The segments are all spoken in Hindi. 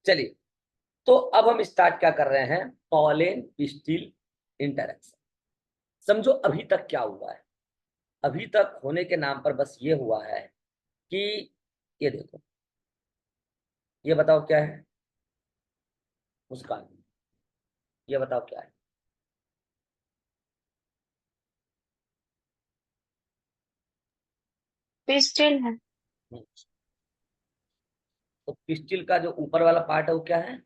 चलिए, तो अब हम स्टार्ट क्या कर रहे हैं, पॉलेन पिस्टिल इंटरेक्शन। समझो अभी तक क्या हुआ है। अभी तक होने के नाम पर बस ये हुआ है कि ये देखो, ये बताओ क्या है मुस्कान, ये बताओ क्या है। पिस्टल है। हम्म, तो पिस्टिल का जो ऊपर वाला पार्ट है वो क्या है,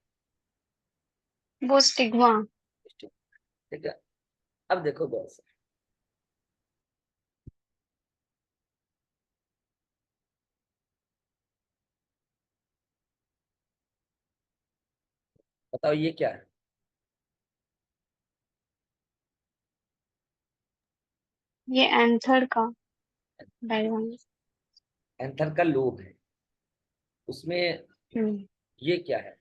वो स्टिग्मा। पिस्टिल। ठीक है, अब देखो गौर से, बताओ ये क्या है। ये एंथर का डायग्राम। एंथर का लोब है, उसमें हम्म। ये क्या है।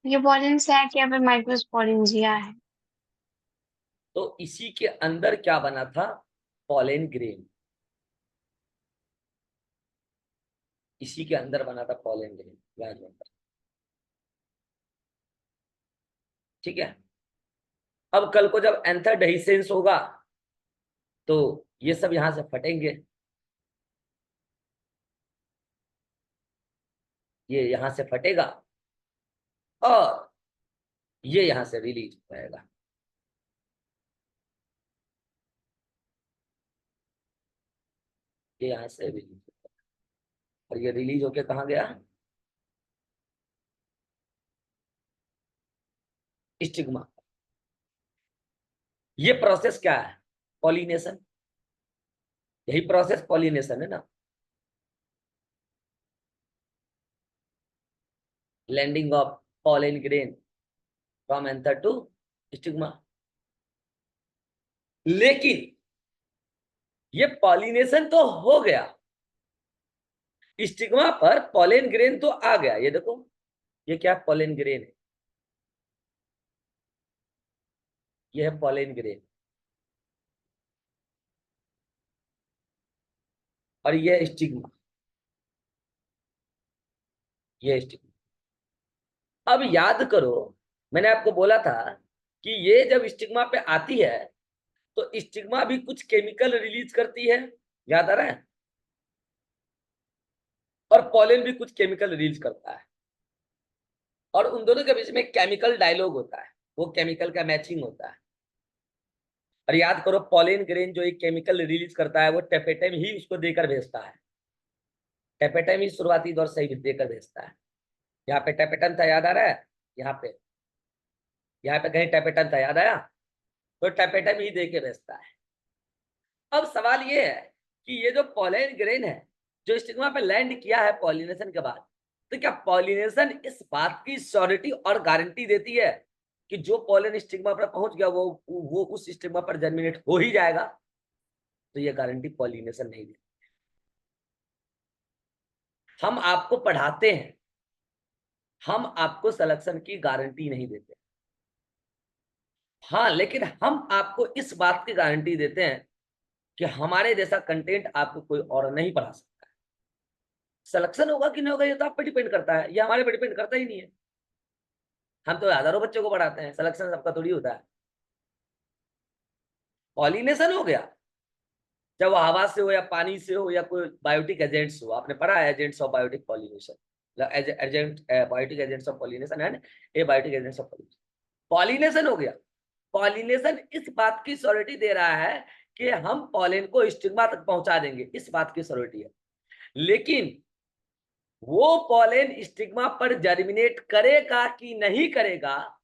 ये पॉलिन सैक या फिर माइक्रोस्पोरेंजिया है। तो इसी के अंदर क्या बना था, पॉलेन ग्रेन। इसी के अंदर बना था पॉलेन ग्रेन, याद रखना। ठीक है, अब कल को जब एंथर डेhiscence होगा तो ये सब यहां से फटेंगे, ये यहां से फटेगा और ये यहां से रिलीज हो जाएगा। ये यहां से रिलीज होगा और ये रिलीज होके कहाँ गया, स्टिग्मा। ये प्रोसेस क्या है, पॉलिनेशन। यही प्रोसेस पॉलिनेशन है ना, landing of pollen grain from anther to stigma. लेकिन ये पॉलिनेशन तो हो गया, स्टिग्मा पर पॉलन ग्रेन तो आ गया। ये देखो, ये क्या पॉलन ग्रेन है, ये है पॉलन ग्रेन और ये स्टिग्मा, ये स्टिग्मा। अब याद करो, मैंने आपको बोला था कि ये जब स्टिग्मा पे आती है तो स्टिग्मा भी कुछ केमिकल रिलीज करती है, याद आ रहा है, और पॉलन भी कुछ केमिकल रिलीज करता है, और उन दोनों के बीच में केमिकल डायलॉग होता है, वो केमिकल का मैचिंग होता है। और याद करो, पॉलन ग्रेन जो एक केमिकल रिलीज करता है वो टेपेटम ही उसको देकर भेजता है। टेपेटम ही शुरुआती दौर से ही देकर भेजता है। यहाँ पे टेपेटम था, याद आ रहा है, यहाँ पे, यहाँ पे कहीं टेपेटम था, याद आया, तो टेपेटम ही दे के भेजता है। अब सवाल ये है कि ये जो पॉलन ग्रेन है जो स्टिग्मा पे लैंड किया है पॉलिनेशन के बाद, तो क्या पॉलिनेशन इस बात की श्योरिटी और गारंटी देती है कि जो पॉलन स्टिग्मा पर पहुंच गया वो उस स्टिग्मा पर जर्मिनेट हो ही जाएगा? तो ये गारंटी पॉलिनेशन नहीं देती। हम आपको पढ़ाते हैं, हम आपको सिलेक्शन की गारंटी नहीं देते। हाँ, लेकिन हम आपको इस बात की गारंटी देते हैं कि हमारे जैसा कंटेंट आपको कोई और नहीं पढ़ा सकता। सिलेक्शन होगा कि नहीं होगा ये तो आप पे डिपेंड करता है, ये हमारे पे डिपेंड करता ही नहीं है। हम तो हजारों बच्चों को पढ़ाते हैं, सिलेक्शन सबका थोड़ी होता है। पॉलिनेशन हो गया, चाहे वो हवा से हो या पानी से हो या कोई बायोटिक एजेंट्स हो, आपने पढ़ा है agents of biotic pollination, agent biotic agents of pollination and abiotic agents of pollination. Pollination हो गया, पॉलिनेशन इस बात की श्योरिटी दे रहा है कि हम पॉलन को स्टिग्मा तक पहुंचा देंगे, इस बात की श्योरिटी है। लेकिन वो पॉलन स्टिग्मा पर जर्मिनेट करेगा कि नहीं करेगा,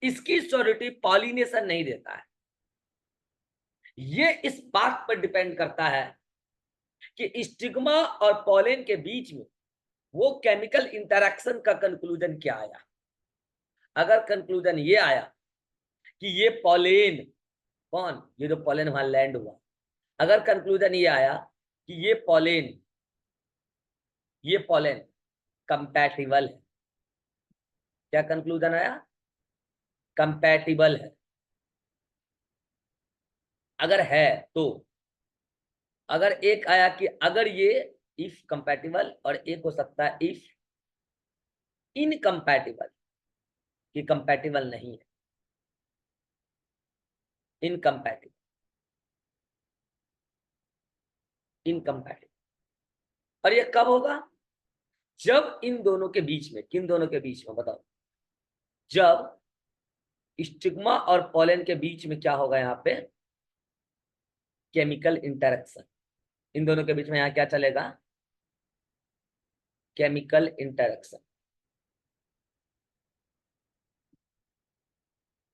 इसकी श्योरिटी पॉलिनेशन नहीं देता है। ये इस बात पर डिपेंड करता है कि स्टिग्मा और पॉलन के बीच में वो केमिकल इंटरेक्शन का कंक्लूजन क्या आया। अगर कंक्लूजन ये आया कि ये पॉलन, कौन, ये जो पॉलन वहां लैंड हुआ, अगर कंक्लूजन ये आया कि ये पॉलन कंपैटिबल है, क्या कंक्लूजन आया, कंपैटिबल है, अगर है तो, अगर एक आया कि अगर ये इफ कंपैटिबल, और एक हो सकता है इफ इनकम्पैटिबल, कि कंपैटिबल नहीं है, इनकम्पैटिबल, इनकम्पैटिबल। और ये कब होगा? जब इन दोनों के बीच में, किन दोनों के बीच में बताओ? जब स्टिग्मा और पॉलन के बीच में क्या होगा? यहाँ पे केमिकल इंटरेक्शन। इन दोनों के बीच में यहाँ क्या चलेगा? Chemical interaction.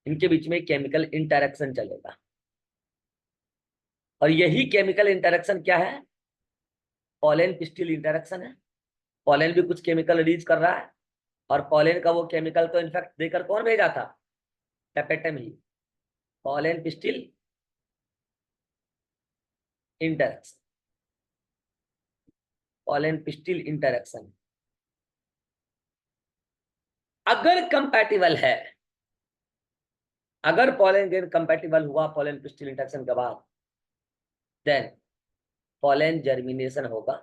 इनके बीच में केमिकल इंटरेक्शन चलेगा, और यही केमिकल इंटरेक्शन क्या है? पॉलन पिस्टिल इंटरेक्शन है। पॉलन भी कुछ केमिकल रिलीज कर रहा है, और पॉलन का वो केमिकल तो इनफैक्ट देकर कौन भेजा था? टेपेटम ही। Pollen pistil interaction, pollen pistil interaction अगर कंपैटिबल है, अगर पॉलन ग्रेन कंपैटिबल हुआ पॉलन पिस्टिल इंटरेक्शन के बाद, देन पॉलन जर्मिनेशन होगा।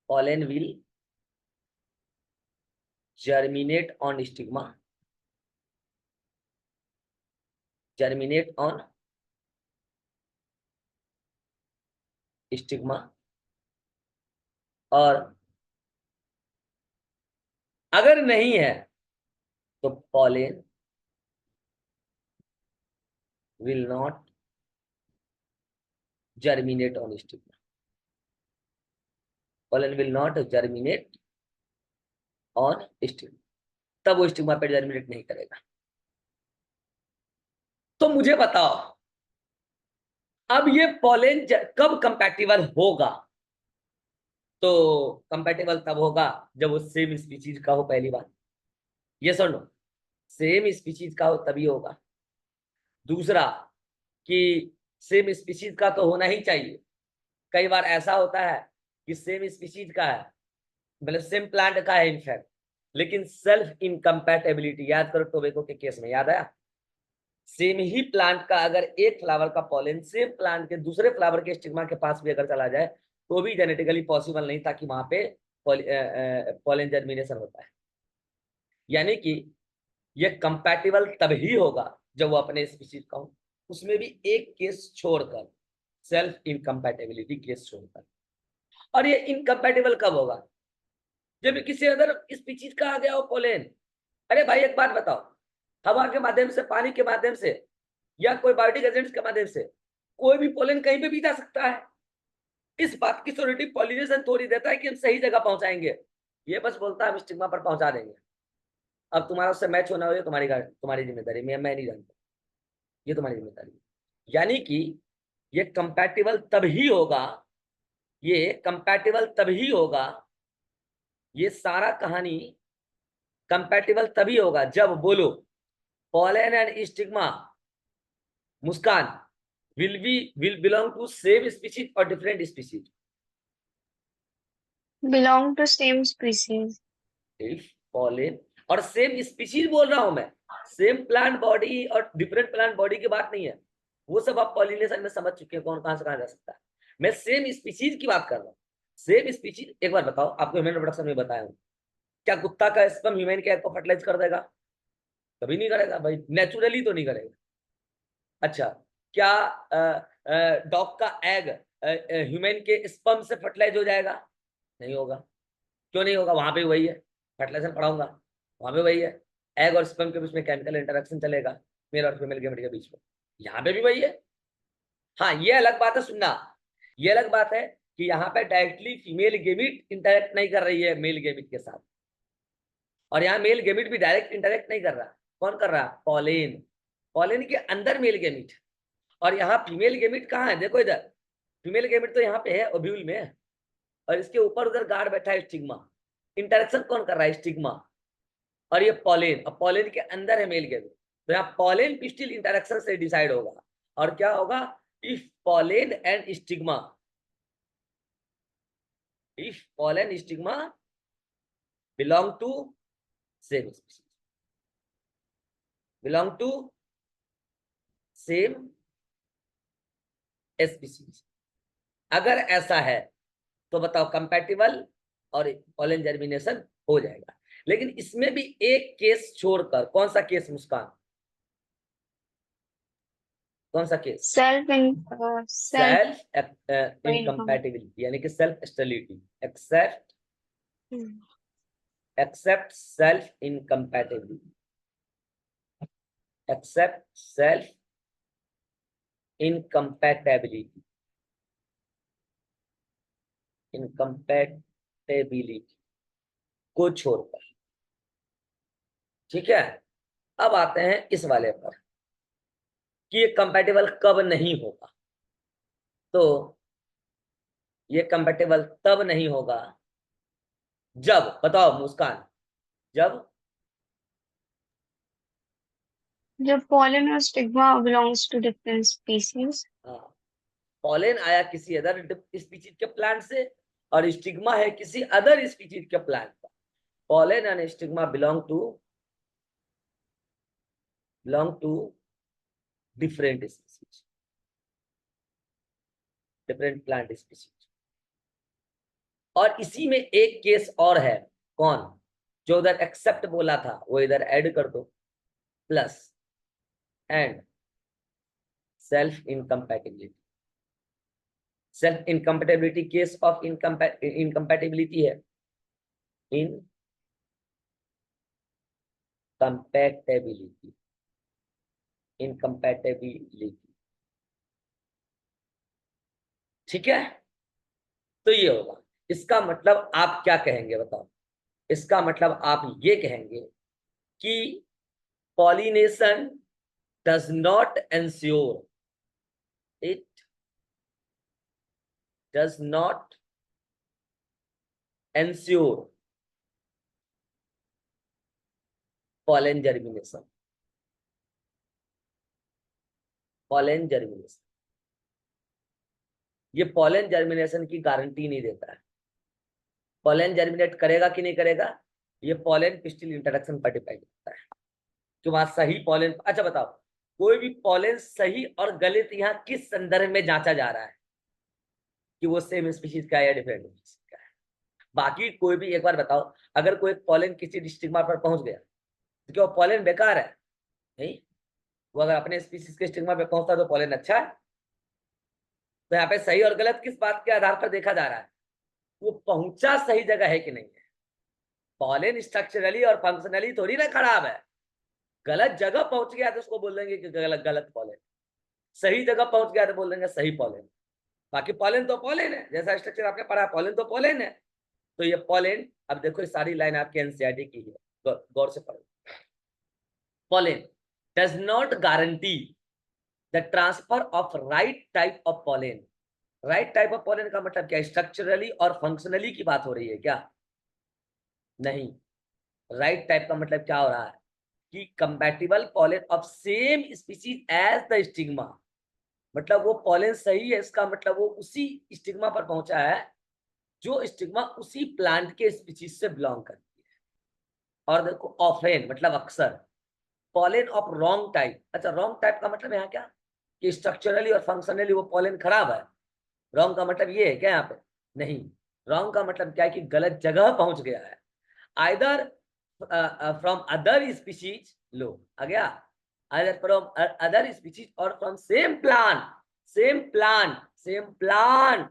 Pollen will germinate on stigma, germinate on stigma, और अगर नहीं है तो pollen will not germinate on stigma, pollen will not germinate on stigma, तब वो स्टिग्मा पे जर्मिनेट नहीं करेगा। तो मुझे बताओ, अब ये पॉलन कब कंपैटिबल होगा? तो कंपैटिबल तब होगा जब वो सेम स्पीशीज का हो, पहली बात। ये सुन लो, सेम स्पीशीज का हो तभी होगा। दूसरा कि सेम स्पीशीज का तो होना ही चाहिए। कई बार ऐसा होता है कि सेम स्पीशीज का है, मतलब सेम प्लांट का है इनफैक्ट, लेकिन सेल्फ इनकम्पैटिबिलिटी, याद करो टोबैको के केस में, याद आया? सेम ही प्लांट का अगर एक फ्लावर का पॉलन सेम प्लांट के दूसरे फ्लावर के स्टिग्मा के पास भी अगर चला जाए तो भी जेनेटिकली पॉसिबल नहीं था कि वहां पे पॉलन जर्मिनेशन होता है। यानी कि ये कंपैटिबल तभी होगा जब वो अपने स्पीशीज का हो, उसमें भी एक केस छोड़कर, सेल्फ इनकम्पैटिबिलिटी केस छोड़कर। और ये इनकम्पैटिबल कब होगा? जब किसी अदर स्पीशीज का आ गया हो पोलेन। अरे भाई एक बात बताओ, हवा के माध्यम से, पानी के माध्यम से, या कोई बायोटिक एजेंट्स के माध्यम से कोई भी पोलेन कहीं पे भी जा सकता है। इस बात की श्योरिटी पॉलिनेशन थोड़ी देता है कि हम सही जगह पहुंचाएंगे, ये बस बोलता है हम स्टिग्मा पर पहुंचा देंगे। अब तुम्हारा उससे मैच होना हो ये तुम्हारी जिम्मेदारी, मैं नहीं जानता, ये तुम्हारी जिम्मेदारी। यानी कि ये कंपैटिबल तभी होगा, ये कंपैटिबल तभी होगा, ये सारा कहानी कंपैटिबल तभी होगा जब, बोलो, pollen and stigma, Muskan, will belong to same species or different species? belong to same species. If pollen, और सेम स्पीशीज बोल रहा हूं मैं, सेम प्लांट बॉडी और डिफरेंट प्लांट बॉडी की बात नहीं है, वो सब आप पॉलिनेशन में समझ चुके हैं कौन कहां से कहां जा सकता है। मैं सेम स्पीशीज की बात कर रहा हूँ। सेम स्पीशीज, एक बार बताओ, आपको ह्यूमन रिप्रोडक्शन में बताया हूँ, क्या कुत्ता का स्पर्म ह्यूमन के एग को फर्टिलाइज कर देगा? कभी नहीं करेगा भाई, नेचुरली तो नहीं करेगा। अच्छा, क्या डॉग का एग ह्यूमन के स्पर्म से फर्टिलाइज हो जाएगा? नहीं होगा। क्यों नहीं होगा? वहां पे वही है, फर्टिलाइजेशन पढ़ाऊंगा, वहां पे वही है, एग और स्पर्म के बीच में केमिकल इंटरेक्शन चलेगा, मेल और फीमेल गेमेट के बीच में, यहाँ पे भी वही है। हाँ, ये अलग बात है, सुनना, ये अलग बात है कि यहाँ पे डायरेक्टली फीमेल गेमिट इंटरेक्ट नहीं कर रही है मेल गेमिट के साथ, और यहाँ मेल गेमिट भी डायरेक्ट इंटरेक्ट नहीं कर रहा। कौन कर रहा? पॉलेन, पॉलेन के अंदर मेल गेमिट, और यहाँ फीमेल गेमिट कहाँ है? देखो इधर, फीमेल गेमिट तो यहाँ पे है, ओव्यूल में है, और इसके ऊपर उधर गार्ड बैठा है स्टिग्मा। इंटरेक्शन कौन कर रहा है? स्टिग्मा, और ये पॉलेन, और पॉलेन के अंदर है मेल गेमिट। तो यहाँ पॉलेन पिस्टिल इंटरेक्शन से डिसाइड होगा। और क्या होगा? If pollen and stigma, if pollen stigma belong to same species, belong to same species, अगर ऐसा है तो बताओ कंपैटिबल और पॉलन जर्मिनेशन हो जाएगा। लेकिन इसमें भी एक केस छोड़कर, कौन सा केस मुस्कान, कौन सा case? self self income. Incompatibility, यानी कि self stability, except self incompatibility, except self incompatibility, incompatibility को छोड़कर। ठीक है, अब आते हैं इस वाले पर कि ये कंपैटिबल कब नहीं होगा। तो ये कंपैटिबल तब नहीं होगा जब, बताओ मुस्कान, जब The pollen or stigma belongs to different species. Pollen आया किसी अदर स्पीशीज के प्लांट से और स्टिग्मा है किसी अदर स्पीशीज के प्लांट का। Pollen and stigma belong to different species, different plant species. और इसी में एक केस और है, कौन? जो उधर एक्सेप्ट बोला था वो इधर ऐड कर दो, plus and self incompatibility. Self incompatibility case of incompatibility है, इनकम्पैटिबिलिटी, इनकम्पैटिबिलिटी। ठीक है, तो ये होगा। इसका मतलब आप क्या कहेंगे बताओ? इसका मतलब आप ये कहेंगे कि pollination does not ensure, it does not ensure pollen germination, pollen germination। ये pollen germination की गारंटी नहीं देता है। pollen germinate करेगा कि नहीं करेगा, ये pollen pistil इंट्रोडक्शन पर डिपेंड करता है कि वहां सही pollen। अच्छा बताओ, कोई भी pollen सही और गलत यहाँ किस संदर्भ में जांचा जा रहा है कि वो सेम स्पीशीज का है या डिफरेंट स्पीशीज का है? बाकी कोई भी एक बार बताओ, अगर कोई pollen किसी स्टिग्मा पर पहुंच गया तो क्या वो pollen बेकार है? नहीं, वो अगर अपने स्पीशीज के स्टिग्मा पे पहुंचता तो pollen अच्छा है। तो यहाँ पे सही और गलत किस बात के आधार पर देखा जा रहा है? वो पहुंचा सही जगह है कि नहीं है। पॉलन स्ट्रक्चरली और फंक्शनली थोड़ी ना खराब है। गलत जगह पहुंच गया तो उसको बोल देंगे कि गलत गलत पॉलन, सही जगह पहुंच गया तो बोल देंगे सही पॉलन। बाकी पॉलन तो पॉलन है, जैसा स्ट्रक्चर आपने पढ़ा पॉलन तो पॉलन है। तो ये पॉलन, अब देखो ये सारी लाइन आपके एनसीईआरटी की है, गौर से पढ़ो। Pollen does not guarantee the transfer of right type of pollen. Right type of pollen का मतलब क्या? स्ट्रक्चरली और फंक्शनली की बात हो रही है क्या? नहीं, राइट टाइप का मतलब क्या हो रहा है कि compatible pollen of same species as the stigma. मतलब वो पॉलन सही है, इसका मतलब वो उसी स्टिग्मा पर पहुंचा है जो स्टिग्मा उसी प्लांट के स्पीशीज से बिलोंग करती है। और देखो ऑफेन मतलब अक्सर, पॉलन ऑफ रॉन्ग टाइप। अच्छा, रॉन्ग टाइप का मतलब यहाँ क्या कि स्ट्रक्चरली और फंक्शनली वो पॉलन खराब है। रॉन्ग का मतलब ये है क्या यहाँ पे? नहीं, रॉन्ग का मतलब क्या है कि गलत जगह पहुंच गया है। आइदर फ्रॉम अदर स्पीशीज, लो आ गया, आइदर फ्रॉम अदर स्पीशीज और from same plant, same plant.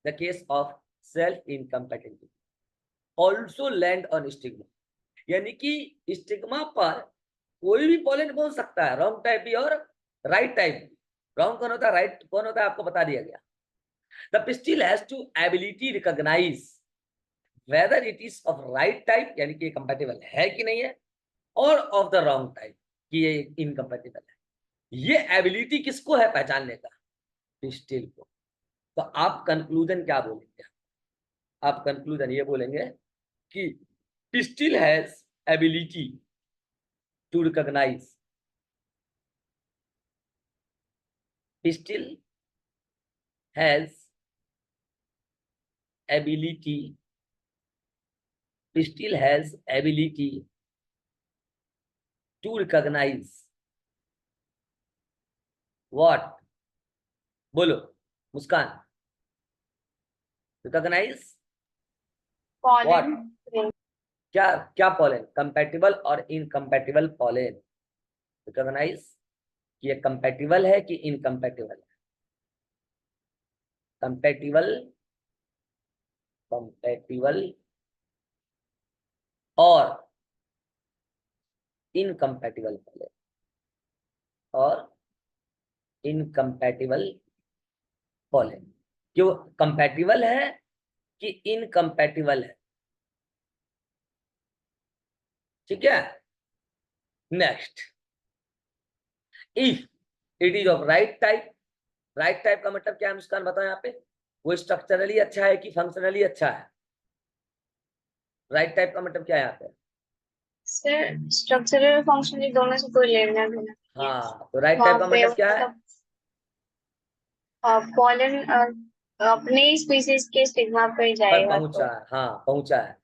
The case of self incompatibility also land on stigma, यानी कि स्टिग्मा पर कोई भी पॉलन बोल सकता है, रॉन्ग टाइप भी और राइट टाइप भी। रॉन्ग कौन होता है, राइट कौन होता है, आपको बता दिया गया। The pistil has to ability recognize whether it is of right type, यानी कि ये कंपैटिबल है कि नहीं है, और ऑफ द रॉन्ग टाइप कि ये इनकम्पैटिबल है। ये एबिलिटी किसको है पहचानने का? पिस्टिल को। तो आप कंक्लूजन क्या बोलेंगे? आप कंक्लूजन ये बोलेंगे कि pistil has ability to recognise, pistil has ability, pistil has ability to recognise what? बोलो मुस्कान, रिकॉग्नाइज pollen, क्या क्या पॉलेन, कंपैटिबल और इनकम्पैटिबल पॉलेन। रिकॉग्नाइज कि ये कंपैटिबल है कि इनकम्पैटिबल है। कंपैटिबल, कंपैटिबल और इनकम्पैटिबल पॉलेन, और इनकम्पैटिबल पॉलेन। क्यों कंपैटिबल है कि इनकम्पैटिबल है, ठीक है। Next, if it is of right type. Right type का मतलब क्या है मुस्कान, बताओ यहाँ पे। वो स्ट्रक्चरली अच्छा है कि फंक्शनली अच्छा है? राइट टाइप का मतलब क्या है यहाँ पे? सर स्ट्रक्चरल और फंक्शनल दोनों से कोई लेना देना नहीं है। हाँ, तो राइट वहाँ टाइप का पे मतलब क्या है? मतलब पॉलन अपने स्पीसीज के स्टिग्मा पे पर जाएगा पहुंचा तो है, हाँ पहुंचा है।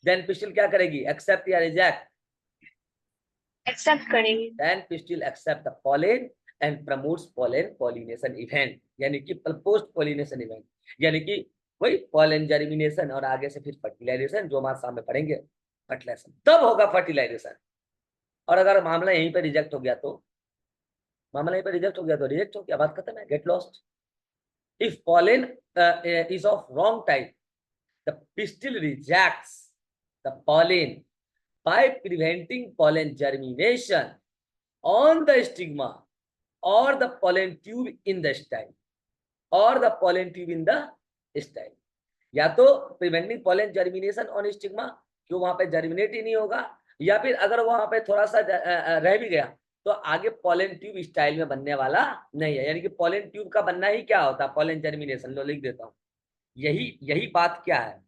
देन पिस्टिल क्या करेगी, एक्सेप्ट या रिजेक्ट? एक्सेप्ट करेंगे। Then pistil accept the pollen and promotes pollen pollination event, यानी कि पोस्ट पॉलिनेशन इवेंट, यानी कि वही पॉलेन जर्मिनेशन और आगे से फिर फर्टिलाइजेशन, जो हम आज सामने पढ़ेंगे। फर्टिलाइजेशन तब होगा फर्टिलाइजेशन। और अगर मामला यहीं पे रिजेक्ट हो गया तो, मामला यहीं पे रिजेक्ट हो गया तो रिजेक्ट हो गया, बात खत्म है, get lost. If pollen is of wrong type, the pistil rejects the pollen by preventing pollen germination on the stigma or the pollen tube in the style, or the pollen tube in the style। या तो preventing pollen germination on stigma, क्यों वहां पे जर्मिनेट ही नहीं होगा, या फिर अगर वहां पे थोड़ा सा रह भी गया तो आगे पॉलन ट्यूब स्टाइल में बनने वाला नहीं है। यानी कि पॉलन ट्यूब का बनना ही क्या होता है, पॉलन जर्मिनेशन। लो लिख देता हूँ, यही यही बात क्या है,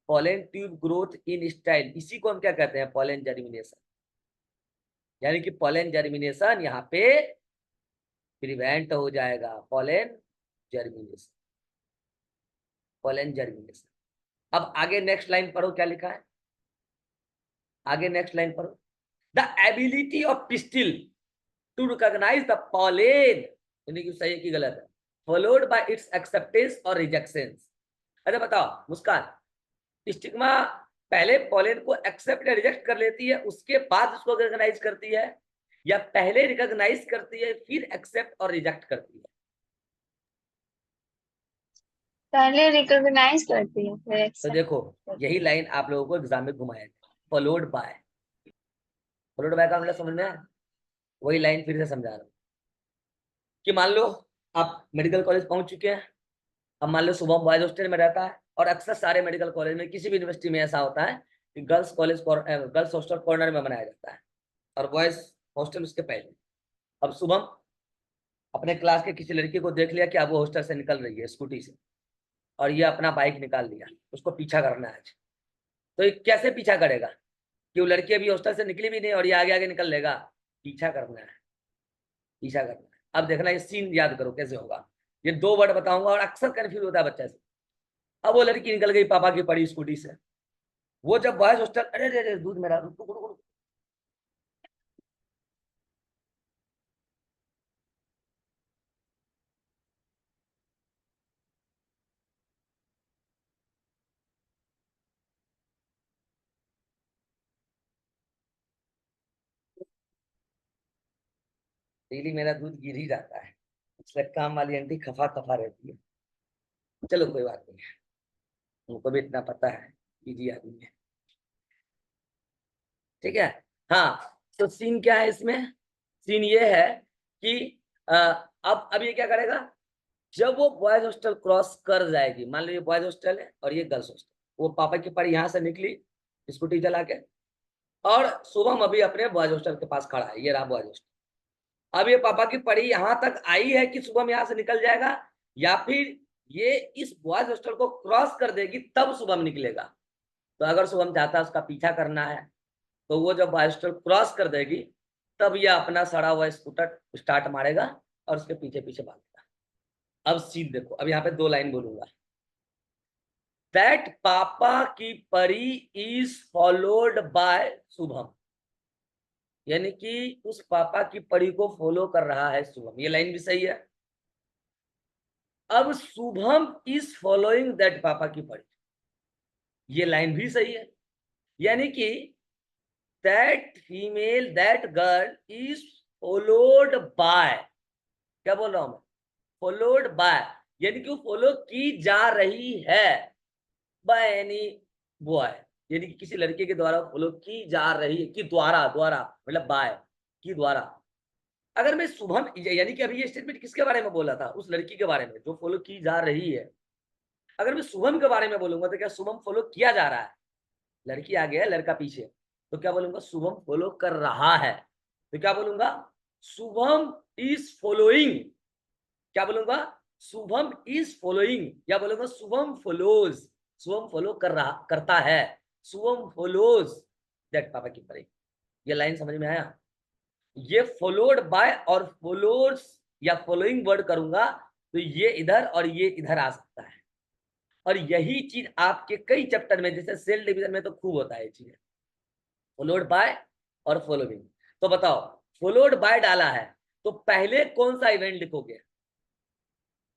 pollen tube growth in style, इसी को हम क्या कहते हैं, पॉलन जर्मिनेशन। यानी कि पॉलन जर्मिनेशन यहाँ पे प्रिवेंट हो जाएगा, पॉलन जर्मिनेशन, पॉलन जर्मिनेशन। अब आगे नेक्स्ट लाइन पढ़ो, क्या लिखा है आगे, नेक्स्ट लाइन पढ़ो। The ability of pistil to recognise the pollen, यानी कि सही की गलत है, फॉलोड बाय इट्स एक्सेप्टेंस और रिजेक्शन। अरे बताओ मुस्कान, स्टिग्मा पहले पॉलेन को एक्सेप्ट या रिजेक्ट कर लेती है, उसके बाद उसको रिकॉग्नाइज करती है, या पहले रिकॉग्नाइज करती है फिर एक्सेप्ट और रिजेक्ट करती है? पहले रिकॉग्नाइज करती है फिर तो एक्सेप्ट देखो, करती यही है। लाइन आप लोगों को एग्जाम में घुमाया, फॉलोड बाय। फॉलोड बाय का मतलब समझ में आया? वही लाइन फिर से समझा रहा हूँ कि मान लो आप मेडिकल कॉलेज पहुंच चुके हैं। अब मान लो सुबह बॉयज हॉस्टल में रहता है, और अक्सर सारे मेडिकल कॉलेज में, किसी भी यूनिवर्सिटी में ऐसा होता है कि गर्ल्स हॉस्टल कॉर्नर में बनाया जाता है और बॉयज हॉस्टल उसके पहले। अब शुभम अपने क्लास के किसी लड़की को देख लिया कि अब वो हॉस्टल से निकल रही है स्कूटी से, और ये अपना बाइक निकाल लिया, उसको पीछा करना है आज। तो ये कैसे पीछा करेगा कि वो लड़की अभी हॉस्टल से निकली भी नहीं और ये आगे आगे निकल लेगा? पीछा करना है, पीछा करना है। अब देखना ये सीन याद करो कैसे होगा। ये दो वर्ड बताऊंगा और अक्सर कंफ्यूज होता है बच्चा से। अब वो लड़की निकल गई पापा की पड़ी स्कूटी से, वो जब बॉयज हॉस्टल, अरे अरे अरे, दूध मेरा, रुक रुक रुक रुक। डेली मेरा दूध गिर ही जाता है, इसलिए काम वाली आंटी खफा खफा रहती है। चलो कोई बात नहीं, उनको भी इतना पता है, इजी आदमी है, ठीक है। हाँ, तो सीन क्या है इसमें, सीन ये है कि अब ये क्या करेगा, जब वो बॉयज हॉस्टल क्रॉस कर जाएगी, मान लो ये बॉयज हॉस्टल है और ये गर्ल्स हॉस्टल, वो पापा की परी यहाँ से निकली स्कूटी चला के, और शुभम अभी अपने बॉयज हॉस्टल के पास खड़ा है, ये रहा बॉयज हॉस्टल। अब ये पापा की परी यहाँ तक आई है कि शुभम यहाँ से निकल जाएगा, या फिर ये इस बॉयज हॉस्टल को क्रॉस कर देगी तब शुभम निकलेगा? तो अगर शुभम चाहता है उसका पीछा करना है, तो वो जब बॉयज हॉस्टल क्रॉस कर देगी तब ये अपना सड़ा हुआ स्कूटर स्टार्ट मारेगा और उसके पीछे पीछे भागेगा। अब सीन देखो, अब यहाँ पे दो लाइन बोलूंगा। दैट पापा की परी इज फॉलोड बाय शुभम, यानी कि उस पापा की परी को फॉलो कर रहा है शुभम। ये लाइन भी सही है, अब शुभम इज फॉलोइंग दैट, पापा की पढ़ी, ये लाइन भी सही है, यानी कि that female, that girl is followed by, क्या बोल रहा हूं मैं, फॉलोड बाय, यानी कि वो फॉलो की जा रही है बाय एनी बॉय, यानी कि किसी लड़के के द्वारा फॉलो की जा रही है, कि द्वारा, द्वारा मतलब बाय, की द्वारा। अगर मैं शुभम, यानी कि अभी ये स्टेटमेंट किसके बारे में बोला था, उस लड़की के बारे में जो फॉलो की जा रही है। अगर मैं शुभम के बारे में बोलूंगा तो क्या शुभम फॉलो किया जा रहा है, लड़की आगे है लड़का पीछे, तो क्या बोलूंगा, शुभम फॉलो कर रहा है, तो क्या बोलूंगा, शुभम इज फॉलोइंग, क्या बोलूंगा, शुभम इज फॉलोइंग, या बोलूंगा शुभम फॉलोज, शुभम फॉलो कर रहा, करता है, शुभम फॉलोज दैट, पापा की पढ़ी। ये लाइन समझ में आया, ये फॉलोड बाय और फॉलोज या फॉलोइंग वर्ड करूंगा तो ये इधर और ये इधर आ सकता है, और यही चीज आपके कई चैप्टर में, जैसे सेल डिवीजन में तो खूब होता है ये चीज, फॉलोड बाय और फॉलोइंग। तो बताओ, फॉलोड बाय डाला है तो पहले कौन सा इवेंट लिखोगे,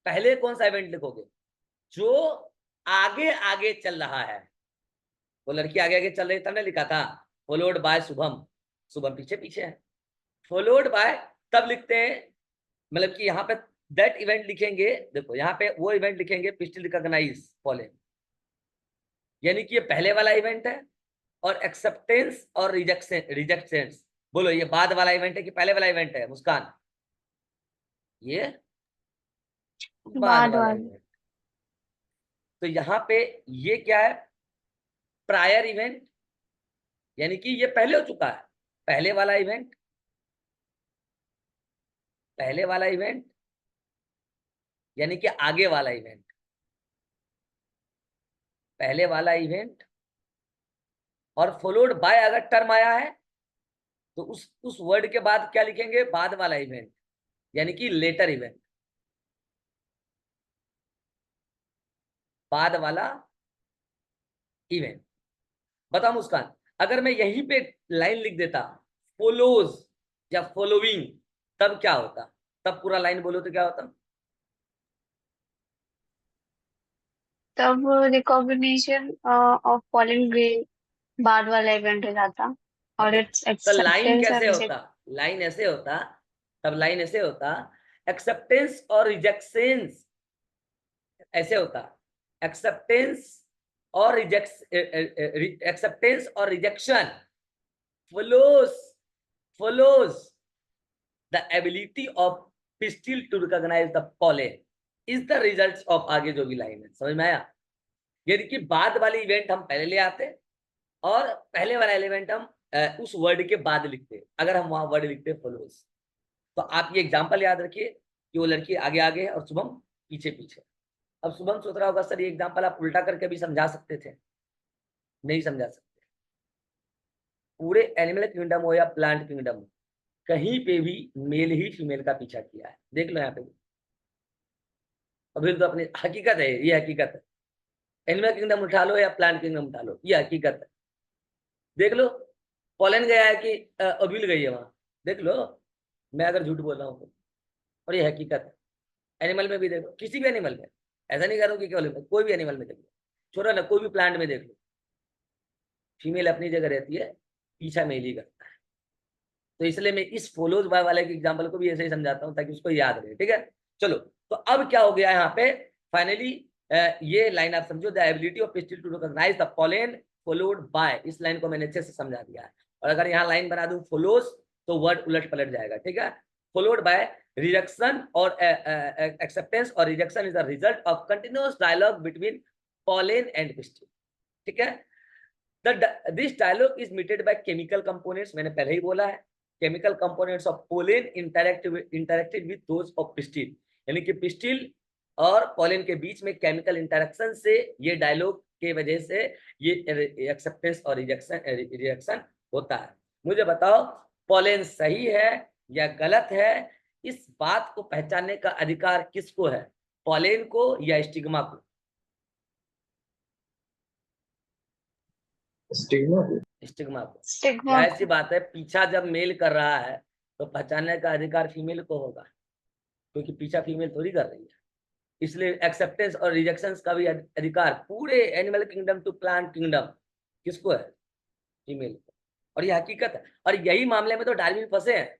पहले कौन सा इवेंट लिखोगे, जो आगे आगे चल रहा है, वो लड़की आगे आगे चल रही तब ने लिखा था फॉलोड बाय शुभम, शुभम पीछे पीछे है, फॉलोड बाय तब लिखते हैं, मतलब कि यहाँ पे दैट इवेंट लिखेंगे, देखो यहाँ पे वो इवेंट लिखेंगे पिस्टल रिकॉग्नाइज फॉलोइंग, यानी कि ये पहले वाला इवेंट है, और एक्सेप्टेंस और रिजेक्शंस, बोलो ये बाद वाला इवेंट है कि पहले वाला इवेंट है मुस्कान, ये बाद बाद वाला वाले। इवेंट। तो यहाँ पे ये क्या है, प्रायर इवेंट, यानी कि ये पहले हो चुका है, पहले वाला इवेंट, पहले वाला इवेंट यानी कि आगे वाला इवेंट, पहले वाला इवेंट, और फॉलोड बाय अगर टर्म आया है तो उस वर्ड के बाद क्या लिखेंगे, बाद वाला इवेंट, यानी कि लेटर इवेंट, बाद वाला इवेंट। बताओ मुस्कान, अगर मैं यहीं पे लाइन लिख देता फॉलोज या फॉलोइंग, तब क्या होता, तब पूरा लाइन बोलो तो क्या होता, तब रिकॉग्निशन ऑफ फॉलन ग्रेन बाद वाला इवेंट हो जाता, हाँ, और इट्स तो लाइन एक्सेप्टेंस और कैसे रिजेक्ट। होता, लाइन ऐसे होता, तब लाइन ऐसे होता, एक्सेप्टेंस और रिजेक्शंस, ऐसे होता, एक्सेप्टेंस और एक्सेप्टेंस और rejection follows follows the ability of pistil to recognize the pollen is the result of, आगे जो भी लाइन है समझ में आया, यानी कि बाद वाले इवेंट हम पहले ले आते और पहले वाला एलिमेंट हम उस वर्ड के बाद लिखते, अगर हम वहां वर्ड लिखते follows। तो आप ये एग्जांपल याद रखिए कि वो लड़की आगे आगे है और शुभम पीछे पीछे। अब शुभम सोच रहा होगा सर ये एग्जांपल आप उल्टा करके भी समझा सकते थे, नहीं समझा सकते, पूरे एनिमल किंगडम हो या प्लांट किंगडम हो, कहीं पे भी मेल ही फीमेल का पीछा किया है, देख लो यहाँ पे, अभी तो अपनी हकीकत है, ये हकीकत है, एनिमल किंगडम उठा लो या प्लांट किंगडम उठा लो, ये हकीकत है, देख लो, पॉलन गया है कि अबिल गई है वहां, देख लो, मैं अगर झूठ बोल रहा हूँ तो, और ये हकीकत है, एनिमल में भी देखो, किसी भी एनिमल में, ऐसा नहीं करो कि केवल कोई भी एनिमल में देख लो, छोड़ो ना, कोई भी प्लांट में देख लो, फीमेल अपनी जगह रहती है, पीछा मेल ही करता है। तो इसलिए मैं इस फॉलोज बाय वाले के एग्जाम्पल को भी ऐसे ही समझाता हूँ ताकि उसको याद रहे, ठीक है। चलो, तो अब क्या हो गया यहाँ पे, फाइनली ये लाइन आप समझो, the ability of pistil to recognise the pollen followed by, इस लाइन को मैंने अच्छे से समझा दिया है, और अगर यहाँ लाइन बना दूं फॉलोज तो वर्ड उलट पलट जाएगा, ठीक है। फॉलोड बाय रिजेक्शन और एक्सेप्टेंस, और rejection is the result of continuous dialogue between pollen and pistil, ठीक है। This dialogue is mediated by chemical components, मैंने पहले ही बोला है, chemical components of pollen interacted with those of pistil, यानी कि पिस्टिल और पोलन के बीच में केमिकल इंटरेक्शन से ये डायलॉग के वजह से ये एक्सेप्टेंस और रिजेक्शन होता है। मुझे बताओ पोलन सही है या गलत है, इस बात को पहचानने का अधिकार किसको है, पोलन को या स्टिग्मा को, स्टिग्मा को। स्टिग्मा को। स्टिग्मा। जाहिर सी बात है, पीछा जब मेल कर रहा है तो पहचानने का अधिकार फीमेल को होगा, क्योंकि पीछा फीमेल थोड़ी कर रही है, इसलिए एक्सेप्टेंस और रिजेक्शंस का भी अधिकार पूरे animal kingdom to plant kingdom किसको है? फीमेल को। और ये हकीकत है, और यही मामले में तो डार्विन फंसे हैं,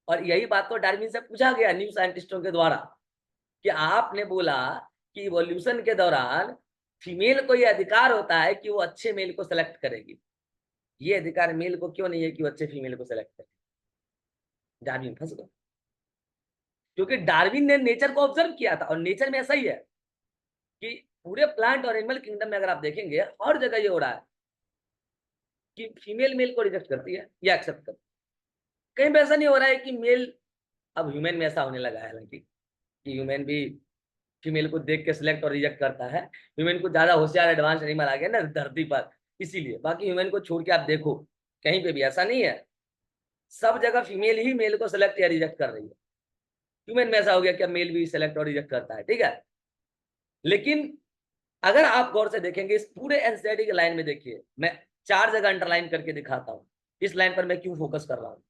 और यही बात तो डार्विन से पूछा गया न्यू साइंटिस्टों के द्वारा कि आपने बोला कि इवोल्यूशन के दौरान फीमेल को यह अधिकार होता है कि वो अच्छे मेल को सेलेक्ट करेगी, ये अधिकार मेल को क्यों नहीं है कि वो अच्छे फीमेल को सेलेक्ट करे? डार्विन फंस गया, क्योंकि डार्विन ने नेचर को ऑब्जर्व किया था, और नेचर में ऐसा ही है कि पूरे प्लांट और एनिमल किंगडम में अगर आप देखेंगे हर जगह ये हो रहा है कि फीमेल मेल को रिजेक्ट करती है या एक्सेप्ट करती है। कहीं पे ऐसा नहीं हो रहा है कि मेल, अब ह्यूमन में ऐसा होने लगा है हालांकि कि ह्यूमन भी फीमेल को देख के सिलेक्ट और रिजेक्ट करता है। ह्यूमन को ज्यादा होशियार एडवांस एनिमल आ गया ना धरती पर, इसीलिए। बाकी ह्यूमन को छोड़ के आप देखो कहीं पे भी ऐसा नहीं है, सब जगह फीमेल ही मेल को सिलेक्ट या रिजेक्ट कर रही है। ह्यूमन में ऐसा हो गया कि मेल भी सिलेक्ट और रिजेक्ट करता है, ठीक है। लेकिन अगर आप गौर से देखेंगे इस पूरे एनसीईआरटी के लाइन में, देखिए मैं 4 जगह अंडरलाइन करके दिखाता हूँ, इस लाइन पर मैं क्यों फोकस कर रहा हूँ,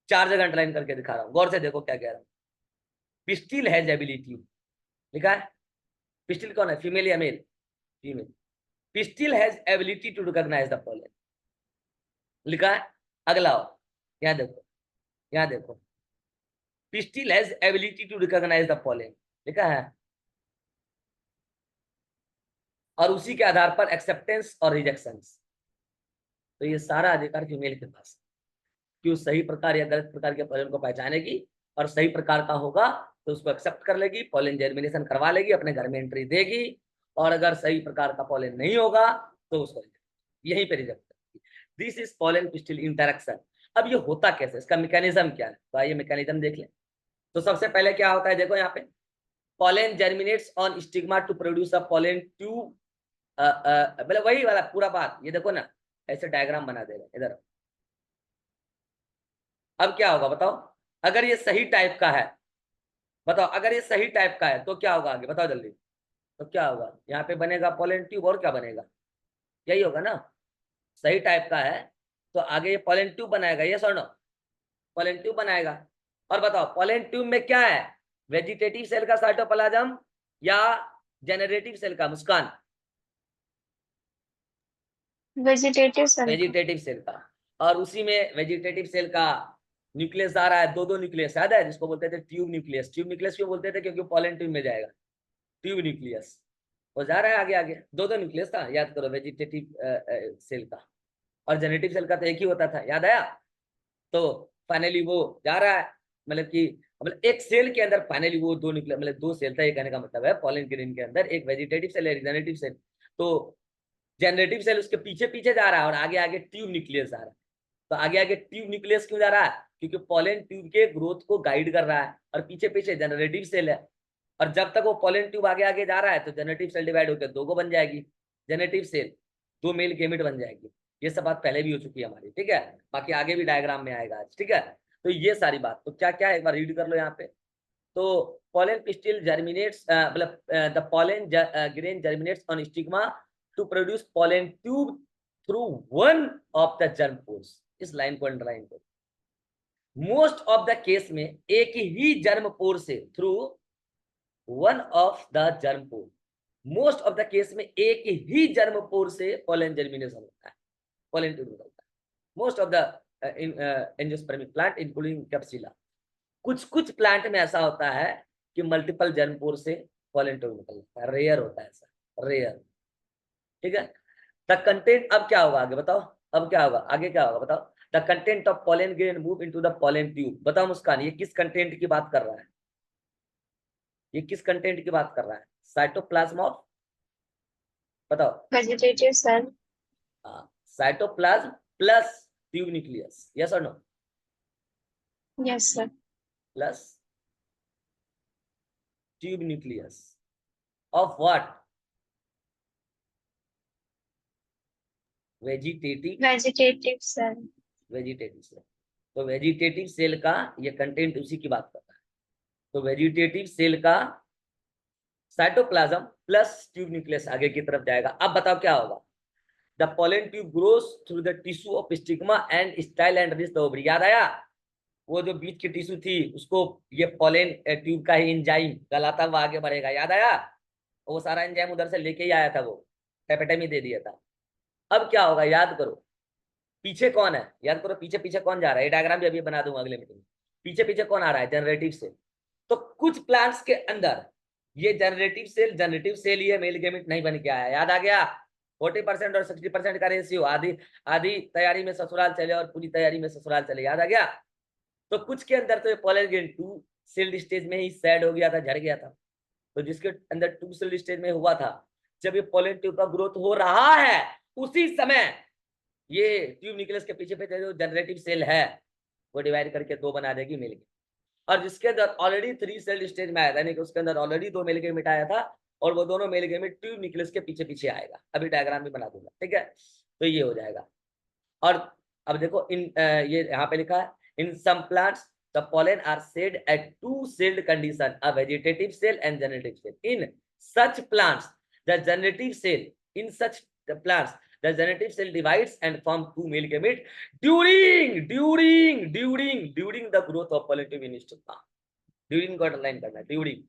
4 जगह अंडरलाइन करके दिखा रहा हूँ, गौर से देखो क्या कह रहा हूँ। पिस्टिल हैज एबिलिटी, लिखा है। पिस्टिल कौन है, फीमेल या male? Female. Pistil has ability to recognise the pollen, लिखा है। अगला हो, यहाँ देखो, यहाँ देखो, pistil has ability to recognise the pollen, लिखा है। और उसी के आधार पर एक्सेप्टेंस और रिजेक्शंस, तो ये सारा अधिकार फीमेल के पास है कि वो सही प्रकार या गलत प्रकार के पॉलन को पहचानेगी, और सही प्रकार का होगा तो उसको एक्सेप्ट कर लेगी, पॉलन जर्मिनेशन करवा लेगी, अपने घर में एंट्री देगी, और अगर सही प्रकार का पॉलन नहीं होगा तो उसको यहीं पे रिजेक्ट करेगी। This is pollen pistil interaction. अब ये होता कैसे, इसका मैकेनिज्म क्या है, तो आइए मैकेनिज्म देख लें। तो सबसे पहले क्या होता है, देखो यहाँ पे, pollen germinates on stigma to produce a pollen tube, मतलब वही वाला पूरा बात, ये देखो ना ऐसे डायग्राम बना दे रहे इधर। अब क्या होगा बताओ, अगर ये सही टाइप का है, बताओ अगर ये सही टाइप का है तो क्या होगा आगे, बताओ जल्दी। तो क्या होगा, यहाँ पे बनेगा पॉलन ट्यूब, और क्या बनेगा, यही होगा ना। सही टाइप का है तो आगे ये पॉलन ट्यूब बनाएगा, ये सुनो, पॉलन ट्यूब बनाएगा। और बताओ पॉलन ट्यूब में क्या है, वेजिटेटिव सेल का साइटोप्लाज्म या जेनरेटिव सेल का, मुस्कान? वेजिटेटिव सेल का। वेजिटेटिव सेल का। और उसी में वेजिटेटिव सेल का न्यूक्लियस आ रहा है, दो न्यूक्लियस याद है, जिसको बोलते थे ट्यूब न्यूक्लियस। ट्यूब न्यूक्लियस क्यों बोलते थे, क्योंकि पॉलन ट्यूब में जाएगा ट्यूब न्यूक्लियस, वो जा रहा है आगे आगे, दो न्यूक्लियस था, याद करो, वेजिटेटिव सेल का। और जेनेटिव सेल का तो एक ही होता था, याद आया। तो फाइनली वो जा रहा है, मतलब कि मतलब एक सेल के अंदर फाइनली वो दो न्यूक्लियस, मतलब 2 सेल था, ये कहने का मतलब है पॉलन ग्रेन के अंदर एक वेजिटेटिव सेल है, जेनेटिव सेल। तो जनरेटिव सेल उसके पीछे पीछे जा रहा है, और आगे आगे ट्यूब न्यूक्लियस जा रहा है। तो आगे आगे ट्यूब न्यूक्लियस क्यों जा रहा है, क्योंकि पॉलन ट्यूब के ग्रोथ को गाइड कर रहा है, और पीछे पीछे जनरेटिव सेल है। और जब तक वो पॉलन ट्यूब आगे आगे जा रहा है तो जनरेटिव सेल डिवाइड होकर 2 को बन जाएगी, जेनेटिव सेल 2 मेल गेमेट बन जाएगी। ये सब बात पहले भी हो चुकी है हमारी, ठीक है, बाकी आगे भी डायग्राम में आएगा आज, ठीक है। तो ये सारी बात, तो क्या क्या है एक बार रीड कर लो यहाँ पे। तो pollen pistil germinates, मतलब the pollen grain germinates on stigma to produce pollen tube through one of the germ pores। इस लाइन को अंडरलाइन करो। मोस्ट ऑफ द केस में एक ही जर्म पोर से, through one of the germ pore, most of the case में एक ही जर्म पोर से पॉलन जर्मिनेशन होता है, पॉलन ट्यूब निकलता है। Most of the angiospermic plant including capsula. कुछ कुछ प्लांट में ऐसा होता है कि मल्टीपल जर्मपोर से पॉलन ट्यूब निकलता है, रेयर होता है ऐसा, रेयर, ठीक है। द कंटेंट, अब क्या होगा आगे बताओ, अब क्या होगा आगे, क्या होगा बताओ। The content of pollen grain move into the pollen tube. बताओ मुस्कान, ये किस कंटेंट की बात कर रहा है, ये किस कंटेंट की बात कर रहा है, साइटोप्लाज्म ऑफ, बताओ। Vegetative cell. Cytoplasm plus tube nucleus, yes और no? Yes sir. Plus tube nucleus of what, vegetative, vegetative cell. Vegetative cell. तो वेजिटेटिव सेल का ये कंटेंट उसी की बात करता है। तो वेजिटेटिव सेल का साइटोप्लाज्म प्लस ट्यूब न्यूक्लियस आगे की तरफ जाएगा। अब बताओ क्या होगा, the pollen tube grows through the tissue of stigma and style and reach the ovary. याद आया, वो जो बीच की टिश्यू थी उसको ये पोलन ट्यूब का ही एंजाइम गलाता हुआ आगे बढ़ेगा, याद आया? वो सारा एंजाइम उधर से लेके ही आया था, वो टेपेटमी दे दिया था। अब क्या होगा, याद करो, पीछे कौन है, याद करो, पीछे पीछे कौन जा रहा है, ये डायग्राम भी अभी बना दूंगा अगले मीटिंग में। पीछे पीछे कौन आ रहा है, जनरेटिव सेल। तो कुछ प्लांट्स के अंदर ये जनरेटिव सेल ये मेल गेमिट नहीं बन के आया, याद आ गया? 40% और 60% का रेशियो, आधी आधी तैयारी में ससुराल चले और पूरी तैयारी में ससुराल चले, याद आ गया? तो कुछ के अंदर तो ये पोलन ग्रेन 2 सेल्ड स्टेज में ही सैड हो गया था, झड़ गया था। तो जिसके अंदर 2 सेल्ड स्टेज में हुआ था, जब ये पोलन ट्यूब का ग्रोथ हो रहा है, उसी समय ये ट्यूब न्यूक्लियस के पीछे पीछे जो जनरेटिव सेल है वो डिवाइड करके 2 बना देगी मेल गेमेट। और जिसके अंदर ऑलरेडी 3 सेल्ड स्टेज में आया था, यानी कि उसके अंदर ऑलरेडी 2 मेल गेमेट आया था, और वो दोनों मेल गेमेट ट्यूब न्यूक्लियस के पीछे पीछे आएगा। अभी डायग्राम भी बना दूंगा, ठीक है? तो ये हो जाएगा। और अब देखो ये यहाँ पे लिखा है, in some plants the pollen are shed at two celled condition, a vegetative cell and generative cell. In such plants the generative cell divides and form two male gamete during the growth of pollen tube in stigma. During को अंडरलाइन करना है, ड्यूरिंग,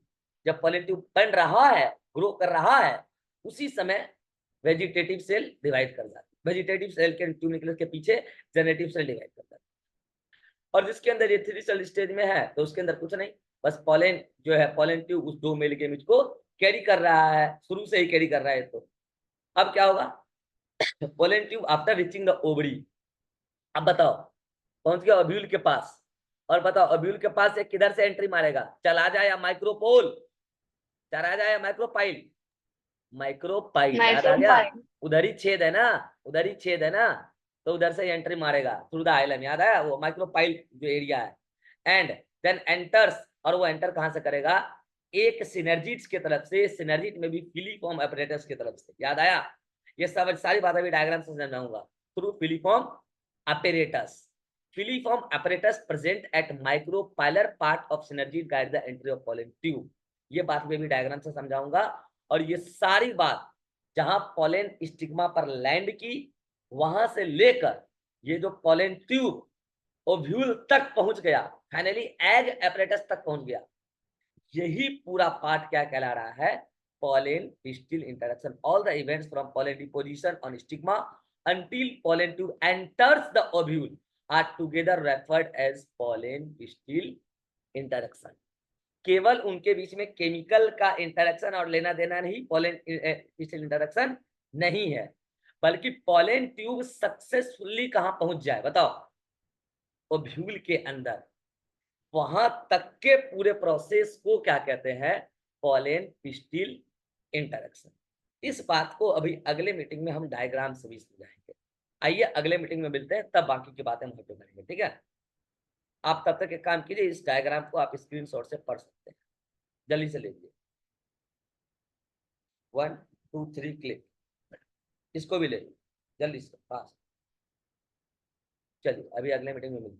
जब pollen tube बन रहा है, ग्रो कर रहा है, उसी समय वेजिटेटिव सेल डिवाइड कर जाता है, वेजिटेटिव सेल के ट्यूब न्यूक्लियस के पीछे जनरेटिव सेल डिवाइड करता है। और जिसके अंदर ये 3 सेल स्टेज में है, तो उसके अंदर कुछ नहीं, बस पोलन जो है, पोलन ट्यूब उस 2 मेल गेमेट को कैरी कर रहा है, शुरू से ही कैरी कर रहा है। तो अब क्या होगा, pollen tube after reaching the ovary, अब बताओ पहुंच गया ओव्यूल के पास, और बताओ ओव्यूल के पास से किधर से एंट्री मारेगा, चला जाए या माइक्रोपोल, चला जाए या माइक्रोपाइल, माइक्रोपाइल, याद आ गया? माइक्रोपाइल। उधर ही छेद है ना, उधर ही छेद है ना, तो उधर से एंट्री मारेगा थ्रू द आइलम, याद आया? वो माइक्रोपाइल जो एरिया है। एंड देन एंटर्स, और वो एंटर कहां से करेगा, एक सिनर्जिट्स की तरफ से, सिनर्जिट में भी फिलीफॉर्म अपरेटस की तरफ से, याद आया? ये सब सारी बातें भी डायग्राम से समझाऊंगा। Through filiform apparatus, filiform apparatus present at micropylar part of synergid guide the entry of pollen tube. ये बात मैं भी डायग्राम से समझाऊंगा। और ये सारी बात जहां पोलन स्टिग्मा पर लैंड की, वहां से लेकर ये जो पोलन ट्यूब ओव्यूल तक पहुंच गया, फाइनली एग apparatus तक पहुंच गया, यही पूरा पार्ट क्या कहला रहा है, pollen pistil interaction. All the events from pollen deposition on stigma until pollen tube enters the ovule are together referred as pollen pistil interaction. केवल उनके बीच में केमिकल का इंटरेक्शन और लेना देना नहीं, पोलन पिस्टिल इंटरेक्शन नहीं है, बल्कि पोलन ट्यूब सक्सेसफुली कहां पहुंच जाए, बताओ, ओव्यूल के अंदर, वहां तक के पूरे प्रोसेस को क्या कहते हैं, पोलन पिस्टिल इंटरेक्शन। इस बात को अभी अगले मीटिंग में हम डायग्राम से भी समझाएंगे। आइए अगले मीटिंग में मिलते हैं, तब बाकी की बातें वहीं पे करेंगे, ठीक है? आप तब तक एक काम कीजिए, इस डायग्राम को आप स्क्रीनशॉट से पढ़ सकते हैं, जल्दी से लीजिए, 1 2 3 क्लिक, इसको भी ले लीजिए जल्दी से पास। चलिए अभी अगले मीटिंग में मिलते हैं।